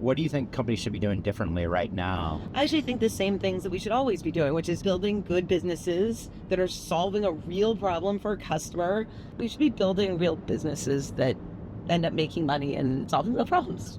what do you think companies should be doing differently right now? I actually think the same things that we should always be doing, which is building good businesses that are solving a real problem for a customer. We should be building real businesses that end up making money and solving real problems.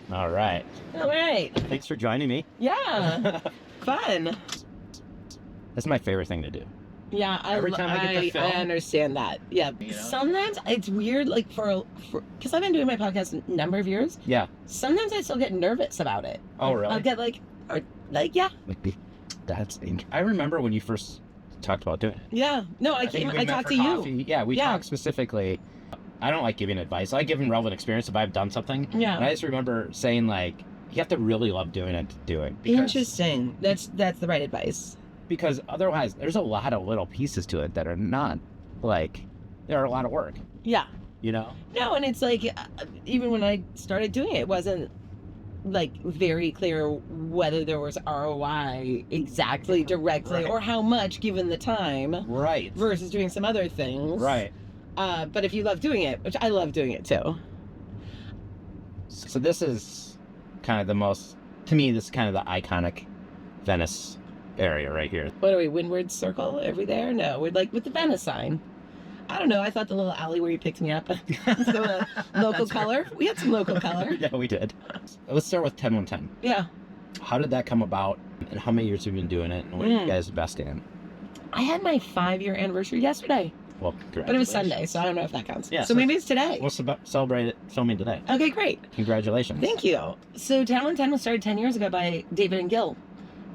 All right. All right. Thanks for joining me. Yeah. Fun. That's my favorite thing to do. Yeah, Every time I get to film. I understand that. Yeah. You know? Sometimes it's weird, like because I've been doing my podcast a number of years. Yeah. Sometimes I still get nervous about it. Oh, really? I'll get yeah. That's interesting. I remember when you first talked about doing it. Yeah. No, I talked to you. Yeah, we talked specifically. I don't like giving advice. I like giving relevant experience if I've done something. Yeah. And I just remember saying, like, you have to really love doing it to do it. Interesting. That's the right advice. Because otherwise, there's a lot of little pieces to it that are not, like, they're a lot of work. Yeah. You know? No, and it's like, even when I started doing it, it wasn't, like, very clear whether there was ROI exactly, directly, or how much given the time. Right. Versus doing some other things. Right. But if you love doing it, which I love doing it too. So this is kind of to me, this is kind of the iconic Venice area right here. What are we, Windward Circle over there? No, we're like with the Venice sign. I don't know. I thought the little alley where you picked me up. So, local color. We had some local color. Yeah, we did. Let's start with TenOneTen. Yeah. How did that come about? And how many years have you been doing it? And what are you guys investing in? I had my 5-year anniversary yesterday. Well, but it was Sunday, so I don't know if that counts. Yeah, so maybe it's today. We'll celebrate it filming today. Okay, great. Congratulations. Thank you. So TenOneTen was started 10 years ago by David and Gil.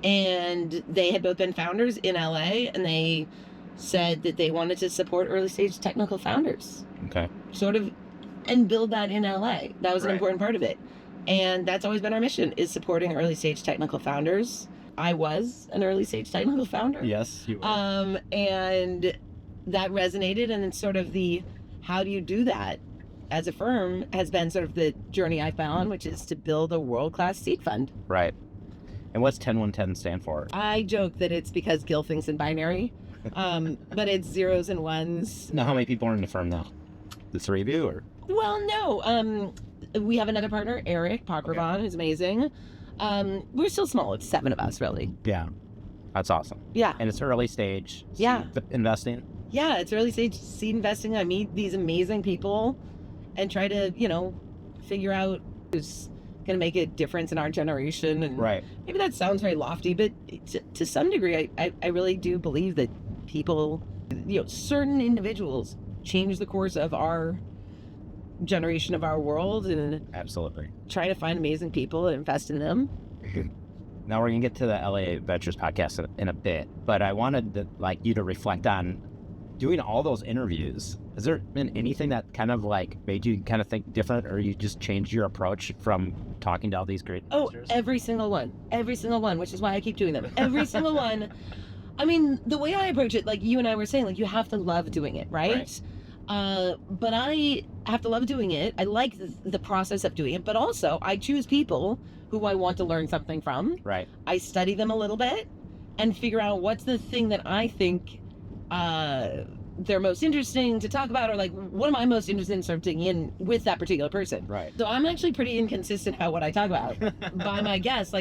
And they had both been founders in LA, and they said that they wanted to support early stage technical founders. Okay. And build that in LA. That was an important part of it. And that's always been our mission, is supporting early stage technical founders. I was an early stage technical founder. Yes, you were. And that resonated, and then sort of the how do you do that as a firm has been sort of the journey I found, which is to build a world-class seed fund. Right. And what's TenOneTen stand for? I joke that it's because Gil thinks in binary, but it's zeros and ones. Now, how many people are in the firm now? The three of you, or? Well, no. We have another partner, Eric Pakrivon, who's amazing. We're still small. It's 7 of us, really. Yeah. That's awesome. Yeah. And it's early stage investing? Yeah, it's early stage seed investing. I meet these amazing people and try to, figure out who's going to make a difference in our generation. And maybe that sounds very lofty, but to some degree, I really do believe that people, certain individuals change the course of our generation, of our world, and absolutely try to find amazing people and invest in them. Now we're going to get to the LA Ventures podcast in a bit, but I wanted you to reflect on doing all those interviews. Has there been anything that kind of made you kind of think different, or you just changed your approach from talking to all these great investors? Oh, every single one, which is why I keep doing them. Every single one. I mean, the way I approach it, like you and I were saying, you have to love doing it, right? But I have to love doing it. I like the process of doing it, but also I choose people who I want to learn something from. Right. I study them a little bit and figure out what's the thing that I think they're most interesting to talk about, or what am I most interested in sort of digging in with that particular person. Right. So I'm actually pretty inconsistent about what I talk about by my guests.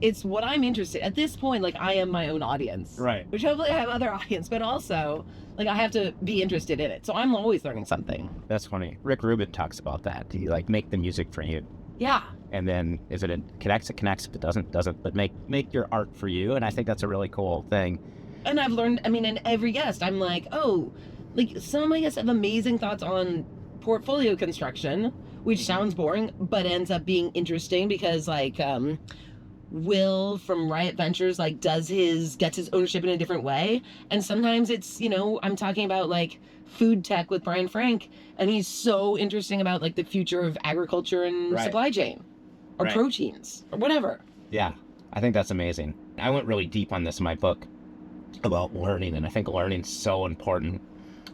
It's what I'm interested at this point. I am my own audience. Right. Which hopefully I have other audience, but also I have to be interested in it. So I'm always learning something. That's funny. Rick Rubin talks about that. He make the music for you. Yeah. And then if it connects, it connects. If it doesn't, doesn't. But make your art for you. And I think that's a really cool thing. And I've learned, in every guest, I'm some of my guests have amazing thoughts on portfolio construction, which sounds boring, but ends up being interesting because Will from Riot Ventures like gets his ownership in a different way, and sometimes it's, I'm talking about like food tech with Brian Frank, and he's so interesting about like the future of agriculture and supply chain, or proteins, or whatever. Yeah, I think that's amazing. I went really deep on this in my book about learning, and I think learning's so important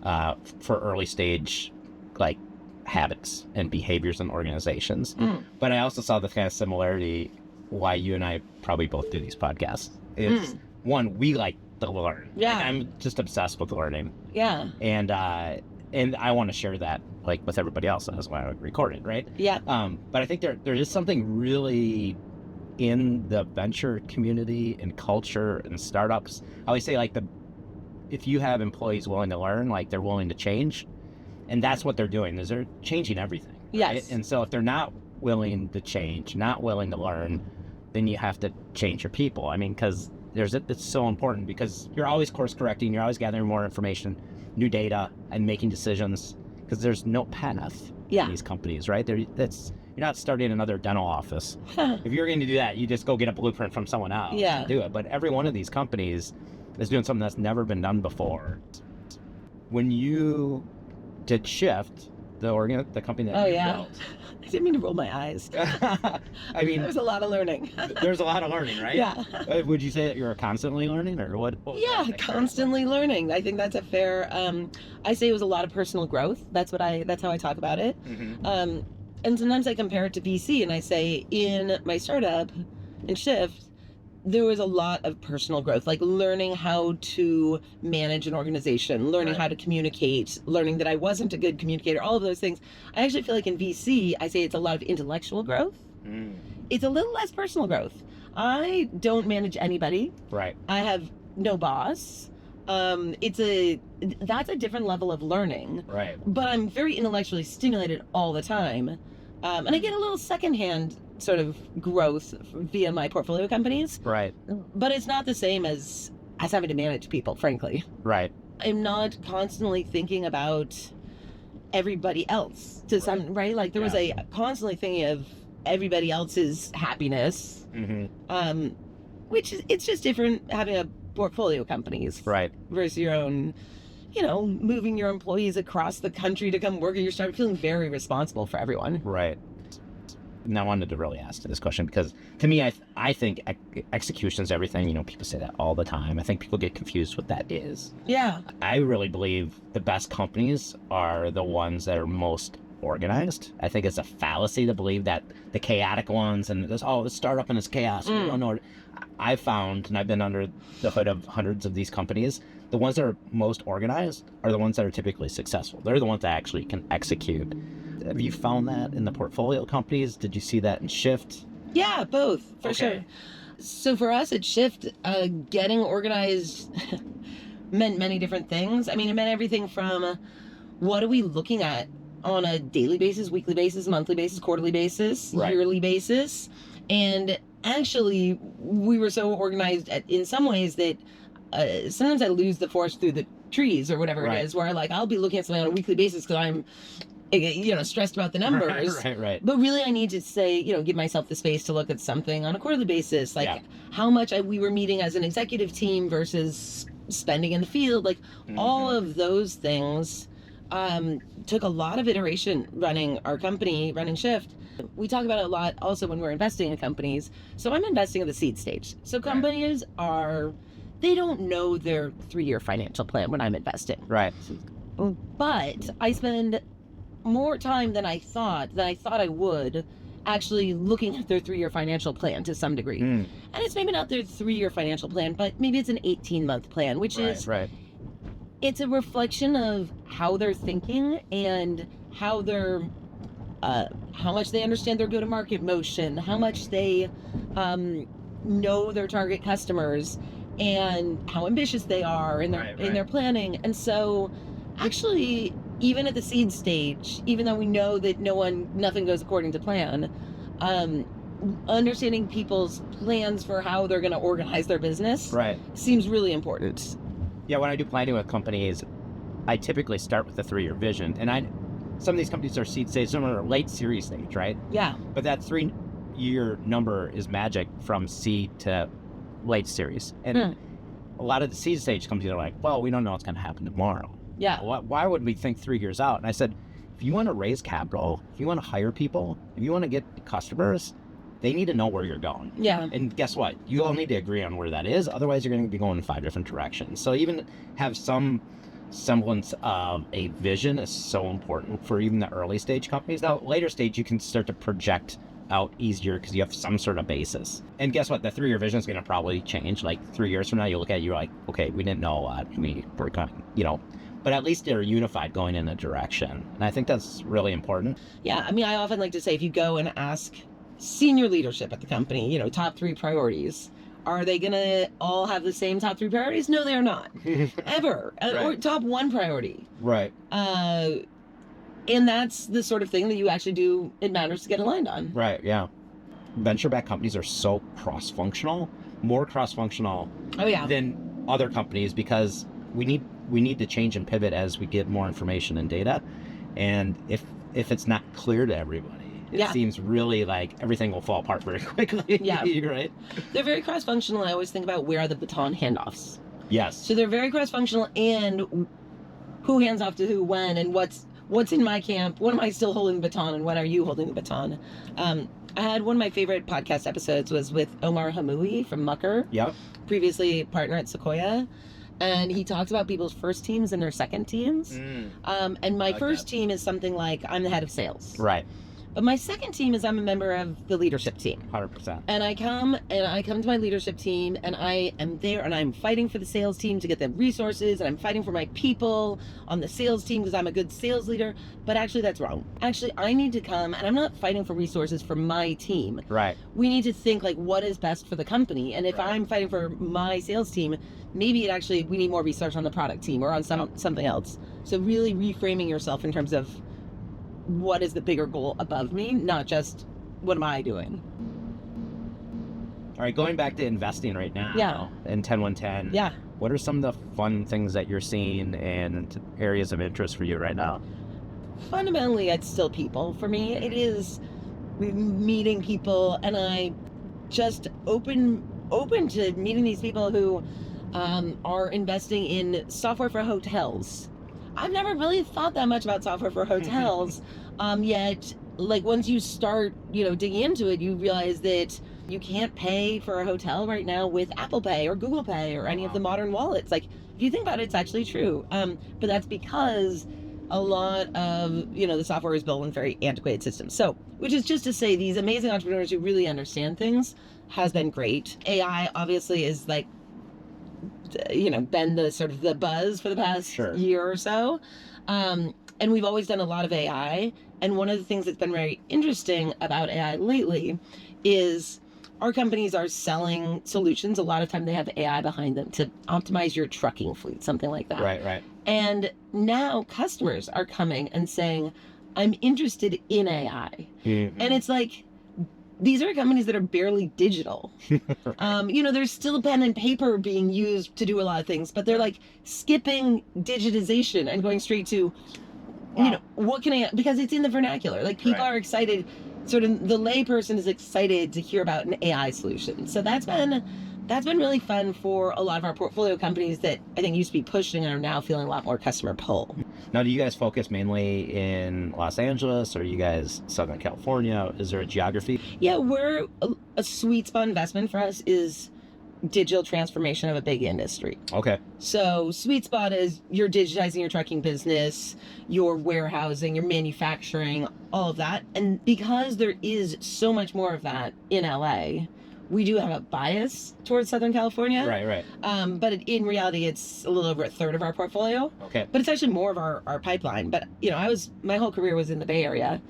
for early stage like habits and behaviors in organizations. But I also saw the kind of similarity why you and I probably both do these podcasts. It's one, we like to learn. Yeah. Like, I'm just obsessed with learning. Yeah. And I want to share that like with everybody else. That's why I record it, right? Yeah. But I think there is something really in the venture community and culture and startups. I always say like if you have employees willing to learn, like they're willing to change, and that's what they're doing, is they're changing everything. Yes. Right? And so if they're not willing to change, not willing to learn, then you have to change your people. I mean, because it's so important, because you're always course correcting, you're always gathering more information, new data, and making decisions, because there's no path in these companies, right? You're not starting another dental office. If you're going to do that, you just go get a blueprint from someone else and do it. But every one of these companies is doing something that's never been done before. When you did Shift, the company that you built. I didn't mean to roll my eyes. I mean, there's a lot of learning. There's a lot of learning, right? Yeah. Would you say that you're constantly learning, or what Yeah, constantly learning. I think that's a fair. I say it was a lot of personal growth. That's how I talk about it. And sometimes I compare it to VC, and I say in my startup, in Shift, there was a lot of personal growth, like learning how to manage an organization, learning how to communicate, learning that I wasn't a good communicator, all of those things. I actually feel like in VC, I say it's a lot of intellectual growth. It's a little less personal growth. I don't manage anybody. Right. I have no boss. That's a different level of learning. Right. But I'm very intellectually stimulated all the time. And I get a little secondhand sort of growth via my portfolio companies. Right. But it's not the same as having to manage people, frankly. Right. I'm not constantly thinking about everybody else to some, right? Like there was a constantly thinking of everybody else's happiness. Which is, it's just different having a portfolio companies. Right. Versus your own, moving your employees across the country to come work at your startup, feeling very responsible for everyone. Right. And I wanted to really ask this question because to me, I think execution is everything. People say that all the time. I think people get confused what that is. Yeah. I really believe the best companies are the ones that are most organized. I think it's a fallacy to believe that the chaotic ones and this startup and it's chaos. We don't know. I've found, and I've been under the hood of hundreds of these companies, the ones that are most organized are the ones that are typically successful. They're the ones that actually can execute. Have you found that in the portfolio companies? Did you see that in Shift? Yeah, both, for sure. So for us at Shift, getting organized meant many different things. I mean, it meant everything from what are we looking at on a daily basis, weekly basis, monthly basis, quarterly basis, yearly basis. And actually, we were so organized in some ways that sometimes I lose the forest through the trees or whatever it is, where I'll be looking at something on a weekly basis because I'm stressed about the numbers. Right. But really I need to say, give myself the space to look at something on a quarterly basis. How much we were meeting as an executive team versus spending in the field. All of those things took a lot of iteration running our company, running Shift. We talk about it a lot also when we're investing in companies. So I'm investing at the seed stage. So companies they don't know their 3-year financial plan when I'm investing. Right. But I spend more time than I thought I would actually looking at their 3-year financial plan to some degree. And it's maybe not their 3-year financial plan, but maybe it's an 18-month plan, which is it's a reflection of how they're thinking and how they're how much they understand their go-to-market motion, how much they know their target customers, and how ambitious they are in their planning. And so actually, even at the seed stage, even though we know that nothing goes according to plan, understanding people's plans for how they're going to organize their business seems really important. Yeah, when I do planning with companies, I typically start with the 3-year vision. And some of these companies are seed stage, some are late series stage, right? Yeah. But that year number is magic from seed to late series. And a lot of the seed stage companies are like, well, we don't know what's going to happen tomorrow. Yeah. Why would we think 3 years out? And I said, if you want to raise capital, if you want to hire people, if you want to get customers, they need to know where you're going. Yeah. And guess what? You all need to agree on where that is. Otherwise, you're going to be going in 5 different directions. So even have some semblance of a vision is so important for even the early stage companies. Now, later stage, you can start to project out easier because you have some sort of basis. And guess what? The 3-year vision is going to probably change. Like 3 years from now, you look at it, you're like, okay, we didn't know a lot. We're coming, but at least they're unified going in a direction. And I think that's really important. Yeah. I mean, I often like to say, if you go and ask senior leadership at the company, top 3 priorities, are they going to all have the same top 3 priorities? No, they're not. Ever. Right. Or top 1 priority. Right. And that's the sort of thing that you actually do, it matters to get aligned on. Right, yeah. Venture-backed companies are so cross-functional, more cross-functional than other companies, because we need to change and pivot as we get more information and data. And if it's not clear to everybody, it seems really like everything will fall apart very quickly. Yeah. Right? They're very cross-functional. I always think about where are the baton handoffs. Yes. So they're very cross-functional, and who hands off to who when, and what's in my camp, when am I still holding the baton, and when are you holding the baton? I had one of my favorite podcast episodes was with Omar Hammoui from Mucker. Yep. Previously partner at Sequoia. And he talks about people's first teams and their second teams. And my first team is something like, I'm the head of sales. Right. But my second team is I'm a member of the leadership team. 100%. And I come to my leadership team, and I am there, and I'm fighting for the sales team to get them resources, and I'm fighting for my people on the sales team because I'm a good sales leader. But actually, that's wrong. Actually, I need to come, and I'm not fighting for resources for my team. Right. We need to think like, what is best for the company? And if I'm fighting for my sales team, maybe we need more research on the product team or on something else. So really reframing yourself in terms of what is the bigger goal above me, not just what am I doing. All right, going back to investing right now. Yeah. In TenOneTen. Yeah. What are some of the fun things that you're seeing and areas of interest for you right now? Fundamentally, it's still people. For me, it is meeting people, and I just open to meeting these people who are investing in software for hotels. I've never really thought that much about software for hotels, yet like once you start, digging into it, you realize that you can't pay for a hotel right now with Apple Pay or Google Pay or any of the modern wallets. Like, if you think about it, it's actually true. But that's because a lot of, the software is built on very antiquated systems. So, which is just to say, these amazing entrepreneurs who really understand things has been great. AI obviously is like, been the sort of the buzz for the past year or so. And we've always done a lot of AI. And one of the things that's been very interesting about AI lately is our companies are selling solutions. A lot of time they have AI behind them to optimize your trucking fleet, something like that. Right. And now customers are coming and saying, I'm interested in AI. Mm-hmm. And it's like, these are companies that are barely digital. There's still pen and paper being used to do a lot of things, but they're like skipping digitization and going straight to, what can I, because it's in the vernacular. Like people are excited, sort of the layperson is excited to hear about an AI solution. So that's been really fun for a lot of our portfolio companies that I think used to be pushing and are now feeling a lot more customer pull. Now, do you guys focus mainly in Los Angeles, or are you guys Southern California? Is there a geography? Yeah, we're a sweet spot investment for us is digital transformation of a big industry. Okay. So sweet spot is you're digitizing your trucking business, your warehousing, your manufacturing, all of that. And because there is so much more of that in LA, we do have a bias towards Southern California. Right. But in reality, it's a little over a third of our portfolio. Okay. But it's actually more of our pipeline. But, my whole career was in the Bay Area,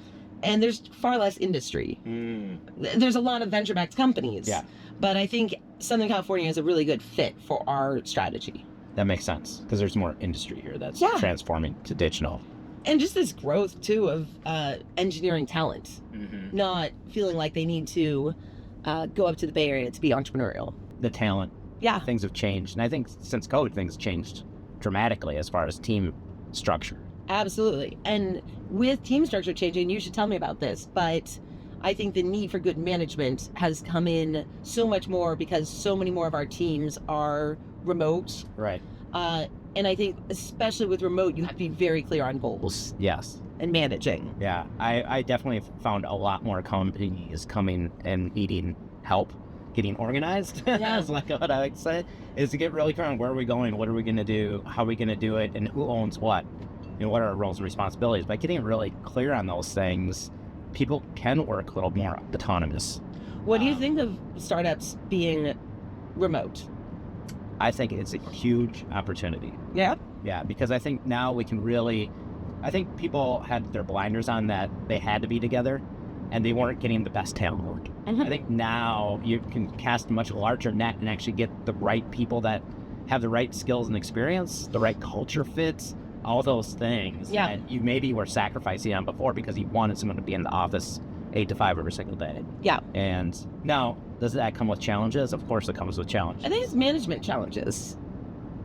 and there's far less industry. There's a lot of venture-backed companies. Yeah. But I think Southern California is a really good fit for our strategy. That makes sense, because there's more industry here that's transforming to digital. And just this growth, too, of engineering talent. Mm-hmm. Not feeling like they need to go up to the Bay Area to be entrepreneurial. The talent. Yeah. Things have changed. And I think since COVID, things changed dramatically as far as team structure. Absolutely. And with team structure changing, you should tell me about this, but I think the need for good management has come in so much more because so many more of our teams are remote. Right. And I think especially with remote, you have to be very clear on goals. Yes. And managing. Yeah. I definitely found a lot more companies coming and needing help getting organized. Yeah. Is like what I like to say, is to get really clear on where are we going, what are we going to do, how are we going to do it, and who owns what, what are our roles and responsibilities. By getting really clear on those things, people can work a little more autonomous. What do you think of startups being remote? I think it's a huge opportunity. Yeah? Yeah, because I think now we can really, I think people had their blinders on that they had to be together and they weren't getting the best talent work. I think now you can cast a much larger net and actually get the right people that have the right skills and experience, the right culture fits, all those things. Yeah. And you maybe were sacrificing on before because you wanted someone to be in the office 8 to 5 every single day. Yeah. And now, does that come with challenges? Of course it comes with challenges. I think it's management challenges,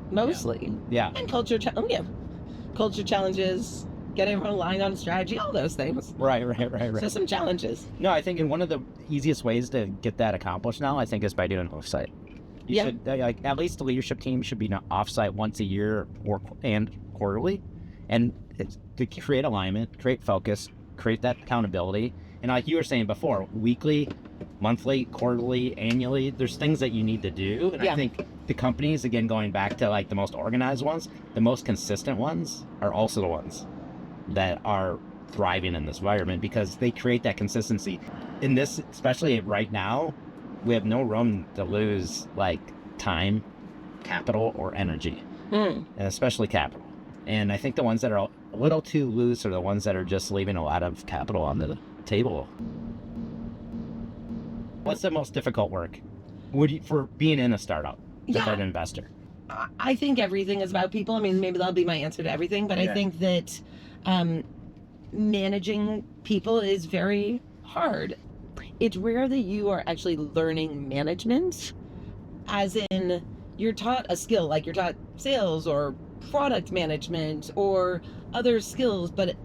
mostly. Yeah. And culture challenges, getting everyone aligned on strategy, all those things. Right. So some challenges. No, I think one of the easiest ways to get that accomplished now, I think, is by doing an offsite. You should, like, at least the leadership team should be offsite once a year and quarterly, and it's to create alignment, create focus, create that accountability. And like you were saying before, weekly, monthly, quarterly, annually, there's things that you need to do. And I think the companies, again, going back to like the most organized ones, the most consistent ones are also the ones that are thriving in this environment because they create that consistency. In this, especially right now, we have no room to lose like time, capital, or energy, and especially capital. And I think the ones that are a little too loose are the ones that are just leaving a lot of capital on the table. What's the most difficult work for being in a startup as an investor? I think everything is about people. I mean, maybe that'll be my answer to everything, but I think that managing people is very hard. It's rare that you are actually learning management, as in you're taught a skill, like you're taught sales or product management or other skills, but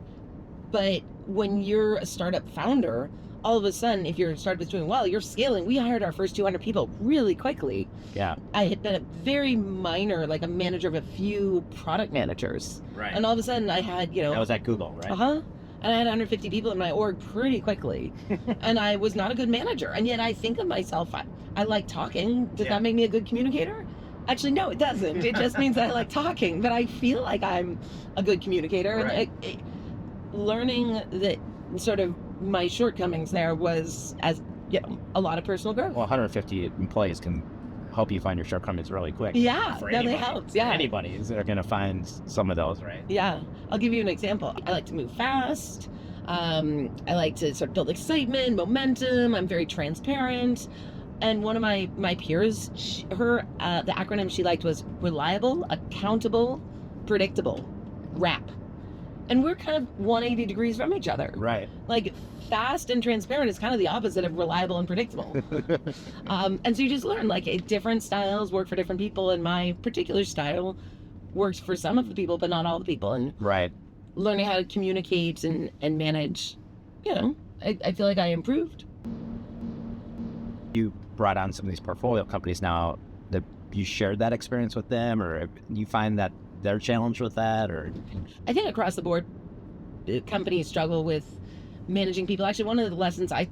when you're a startup founder, all of a sudden, if your startup is doing well, you're scaling. We hired our first 200 people really quickly. Yeah. I had been a very minor, like a manager of a few product managers. Right. And all of a sudden I had, That was at Google, right? And I had 150 people in my org pretty quickly. And I was not a good manager. And yet I think of myself, I like talking. Does that make me a good communicator? Actually, no, it doesn't. It just means that I like talking. But I feel like I'm a good communicator. Right. And learning that sort of my shortcomings there was a lot of personal growth. Well, 150 employees can help you find your shortcomings really quick. Yeah, they help. Yeah, anybody is going to find some of those, right? Yeah, I'll give you an example. I like to move fast. I like to sort of build excitement, momentum. I'm very transparent. And one of my peers, the acronym she liked was reliable, accountable, predictable, RAP. And we're kind of 180 degrees from each other. Right. Like fast and transparent is kind of the opposite of reliable and predictable. And so you just learn like different styles work for different people. And my particular style works for some of the people, but not all the people. And learning how to communicate and manage, I feel like I improved. You brought on some of these portfolio companies now. That you shared that experience with them, or you find that they're challenged with that, or? I think across the board, companies struggle with managing people. Actually, one of the lessons I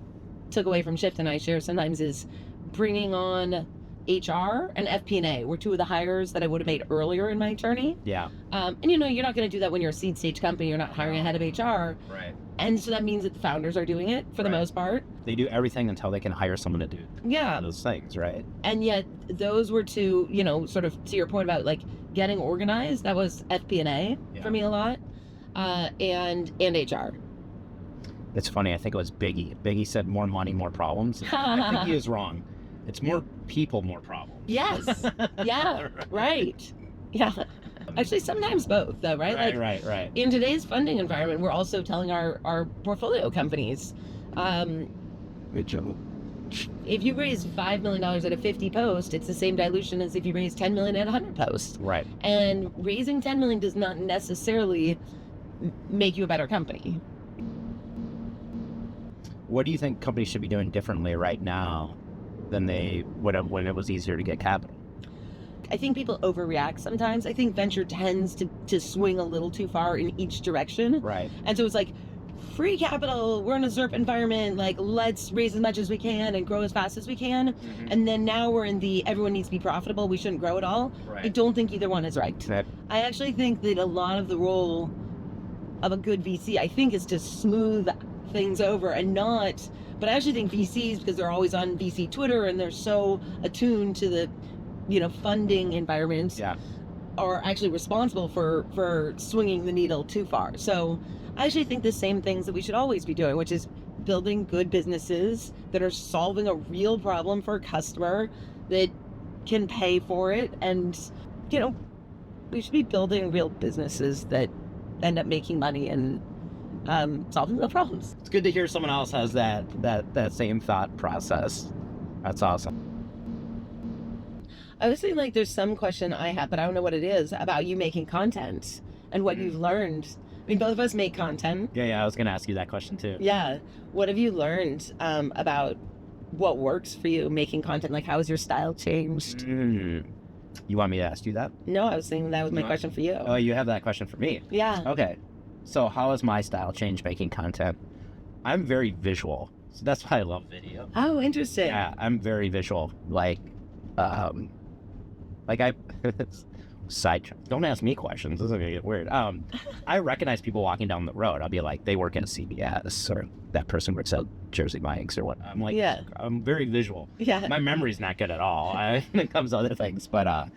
took away from Shift and I share sometimes is bringing on HR and FP&A were two of the hires that I would have made earlier in my journey. Yeah. And you're not going to do that when you're a seed stage company. You're not hiring a head of HR. Right. And so that means that the founders are doing it for the most part. They do everything until they can hire someone to do those things, right? And yet those were two, sort of to your point about like getting organized. That was FP&A for me a lot, and HR. It's funny. I think it was Biggie. Biggie said more money, more problems. I think he was wrong. It's more people, more problems. Yes. Yeah. Right. Yeah. Actually, sometimes both, though, right? Right. In today's funding environment, we're also telling our portfolio companies, good job. If you raise $5 million at a 50 post, it's the same dilution as if you raise $10 million at 100 posts. Right. And raising $10 million does not necessarily make you a better company. what do you think companies should be doing differently right now than they would have when it was easier to get capital? I think people overreact sometimes. I think venture tends to swing a little too far in each direction. Right. And so it's like, free capital, we're in a ZERP environment, like let's raise as much as we can and grow as fast as we can. Mm-hmm. And then now we're in the everyone needs to be profitable, we shouldn't grow at all. Right. I don't think either one is right. I actually think that a lot of the role of a good VC, I think, is to smooth things over and not, but I actually think VCs, because they're always on VC Twitter and they're so attuned to the funding environments, are actually responsible for swinging the needle too far. So I actually think the same things that we should always be doing, which is building good businesses that are solving a real problem for a customer that can pay for it. And, we should be building real businesses that end up making money and solving real problems. It's good to hear someone else has that same thought process. That's awesome. I was thinking, like, there's some question I have, but I don't know what it is, about you making content and what you've learned. I mean, both of us make content. Yeah, I was going to ask you that question too. Yeah. What have you learned about what works for you making content? Like, how has your style changed? You want me to ask you that? No, I was thinking that was my question for you. Oh, you have that question for me? Yeah. Okay. So how has my style changed making content? I'm very visual. So that's why I love video. Oh, interesting. Yeah, I'm very visual. Don't ask me questions. This is gonna get weird. I recognize people walking down the road. I'll be like, they work at CBS, or that person works at Jersey Mike's, or what. I'm like, I'm very visual. Yeah. My memory's not good at all when it comes to other things, but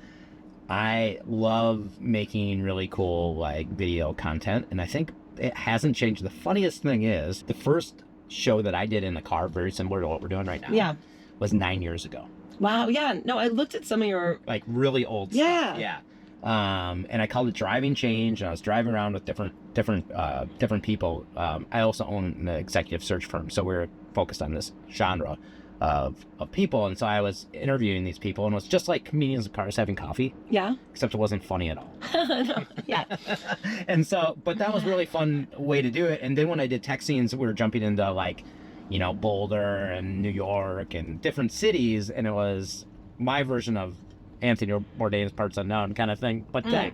I love making really cool video content, and I think it hasn't changed. The funniest thing is, the first show that I did in the car, very similar to what we're doing right now, was 9 years ago. Wow, yeah. No, I looked at some of your... really old stuff. Yeah. And I called it Driving Change, and I was driving around with different people. I also own an executive search firm, so we're focused on this genre of people. And so I was interviewing these people, and it was just like comedians in cars having coffee. Yeah. Except it wasn't funny at all. No, yeah. And so, but that was a really fun way to do it. And then when I did tech scenes, we were jumping into Boulder and New York and different cities, and it was my version of Anthony Bourdain's Parts Unknown kind of thing, but tech.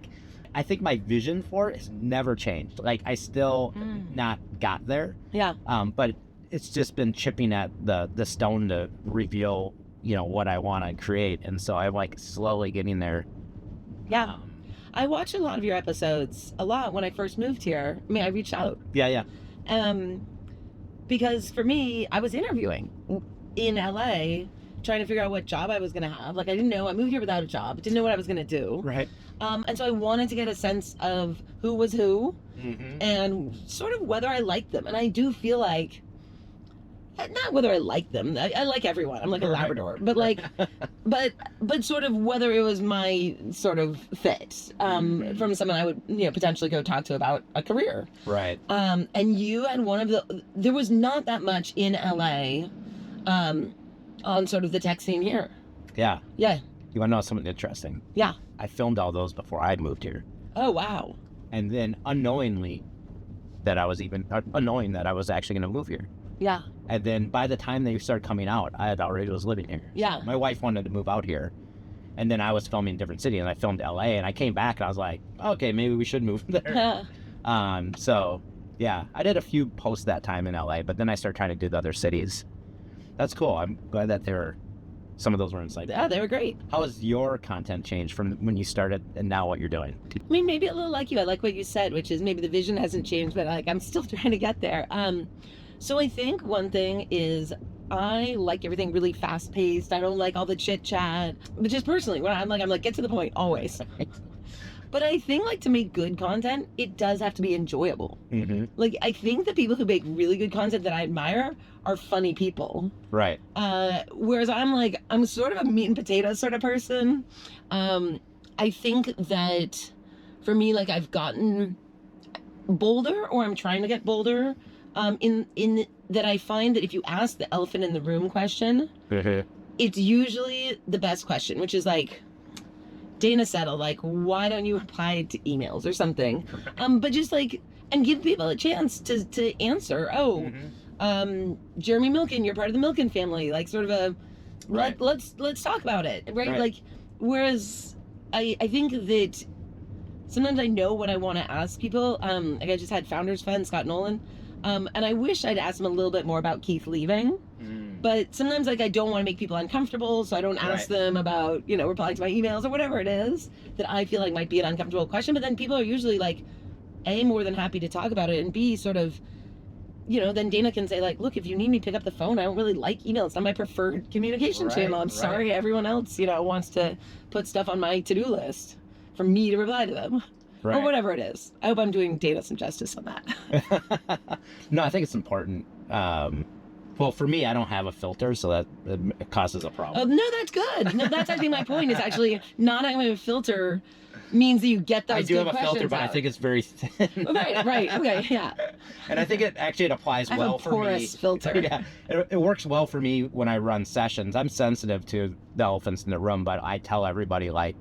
I think my vision for it has never changed. I still not got there. Yeah. But it's just been chipping at the stone to reveal, what I want to create, and so I'm slowly getting there. Yeah. I watched a lot of your episodes when I first moved here. I mean, I reached out. Yeah. Because for me, I was interviewing in LA, trying to figure out what job I was going to have. I didn't know. I moved here without a job. Didn't know what I was going to do. Right. And so I wanted to get a sense of who was who, and sort of whether I liked them. And I do feel like, not whether I like them. I like everyone. I'm like a Labrador. But but sort of whether it was my sort of fit from someone I would potentially go talk to about a career. Right. And you had there was not that much in LA on sort of the tech scene here. Yeah. Yeah. You want to know something interesting? Yeah. I filmed all those before I moved here. Oh, wow. And then unknowing that I was actually going to move here. Yeah. And then by the time they started coming out, I had already was living here. Yeah. So my wife wanted to move out here. And then I was filming in a different city, and I filmed LA, and I came back and I was like, okay, maybe we should move there. So yeah, I did a few posts that time in LA, but then I started trying to do the other cities. That's cool. I'm glad that some of those were insightful. Yeah, they were great. How has your content changed from when you started and now what you're doing? I mean, maybe a little like you. I like what you said, which is maybe the vision hasn't changed, but I'm still trying to get there. So I think one thing is I like everything really fast paced. I don't like all the chit chat, but just personally, when I'm like, get to the point always. But I think to make good content, it does have to be enjoyable. I think the people who make really good content that I admire are funny people. Right. Whereas I'm sort of a meat and potatoes sort of person. I think that for me, I've gotten bolder, or I'm trying to get bolder, in that I find that if you ask the elephant in the room question, it's usually the best question, which is Dana Settle, why don't you reply to emails or something? But just and give people a chance to answer. Jeremy Milken, you're part of the Milken family. Like sort of a, Right. let's talk about it, right? Right. Like, whereas I think that sometimes I know what I want to ask people. Like I just had Founders Fund, Scott Nolan, and I wish I'd asked him a little bit more about Keith leaving. But sometimes, like, I don't want to make people uncomfortable, so I don't ask them about, replying to my emails or whatever it is that I feel like might be an uncomfortable question. But then people are usually, like, A, more than happy to talk about it, and B, sort of, then Dana can say, like, look, if you need me, pick up the phone. I don't really like email. It's not my preferred communication channel. I'm sorry everyone else, wants to put stuff on my to-do list for me to reply to them. Right. Or whatever it is. I hope I'm doing Dana some justice on that. No, I think it's important. Well, for me, I don't have a filter, so that it causes a problem. Oh, no, that's good. No, that's actually my point, is actually not having a filter means that you get those good questions. I do have a filter, but I think it's very thin. Right, okay, yeah. And I think it applies well for me. I have a porous filter. Yeah, it works well for me when I run sessions. I'm sensitive to the elephants in the room, but I tell everybody, like,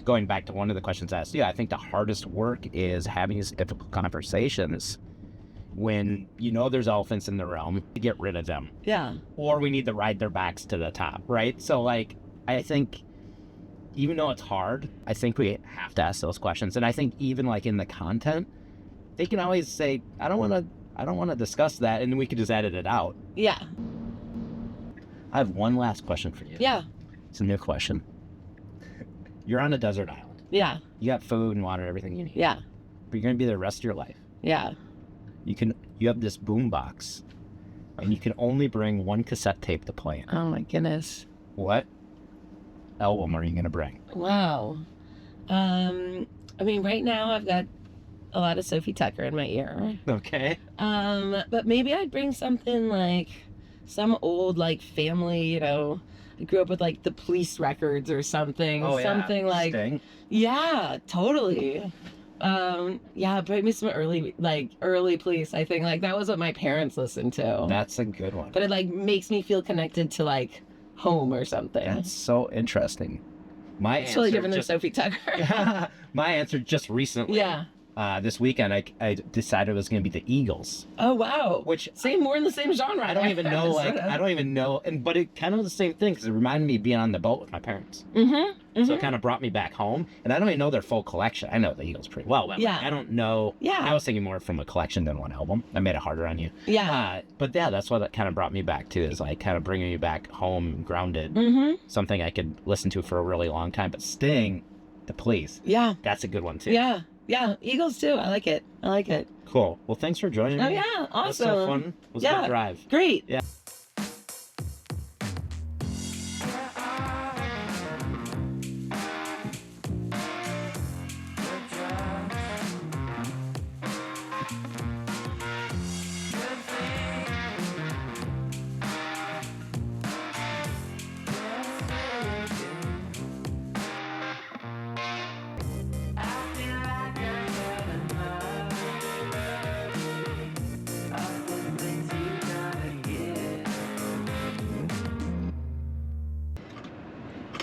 going back to one of the questions asked, I think the hardest work is having these difficult conversations when there's elephants in the room, to get rid of them. Yeah. Or we need to ride their backs to the top, right? So, like, I think even though it's hard, I think we have to ask those questions. And I think even, like, in the content, they can always say, I don't want to discuss that, and then we could just edit it out. Yeah. I have one last question for you. Yeah. It's a new question. You're on a desert island. Yeah. You got food and water, everything you need. Yeah. But you're going to be there the rest of your life. Yeah. You have this boom box, and you can only bring one cassette tape to play in. Oh my goodness. What album are you going to bring? Wow. Right now I've got a lot of Sophie Tucker in my ear. Okay. But maybe I'd bring something like some old, like, family, I grew up with, like, the Police records or something. Oh, yeah. Something like... Sting. Yeah, totally. Bring me some early Police. I think, like, that was what my parents listened to. That's a good one. But it, like, makes me feel connected to, like, home or something. That's so interesting. It's totally different than Sophie Tucker. My answer just recently. Yeah. This weekend, I decided it was going to be the Eagles. Oh, wow. Which more in the same genre. I don't even know, but it kind of the same thing, because it reminded me of being on the boat with my parents. Mm-hmm. So it kind of brought me back home, and I don't even know their full collection. I know the Eagles pretty well, but I don't know. Yeah. I was thinking more from a collection than one album. I made it harder on you. Yeah. But yeah, that's what it kind of brought me back to, is like kind of bringing me back home, grounded. Something I could listen to for a really long time. But Sting, the Police. Yeah. That's a good one too. Yeah. Yeah, Eagles too. I like it. Cool. Well, thanks for joining me. Oh, yeah. Awesome. That's so fun. It was a good drive. Great. Yeah.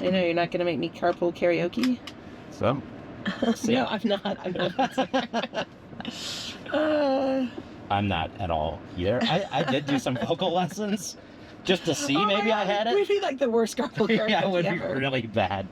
I know you're not going to make me carpool karaoke. So? No, I'm not. I'm not at all either. I did do some vocal lessons just to see maybe I had it. We'd be like the worst carpool karaoke Yeah, it would ever. be really bad.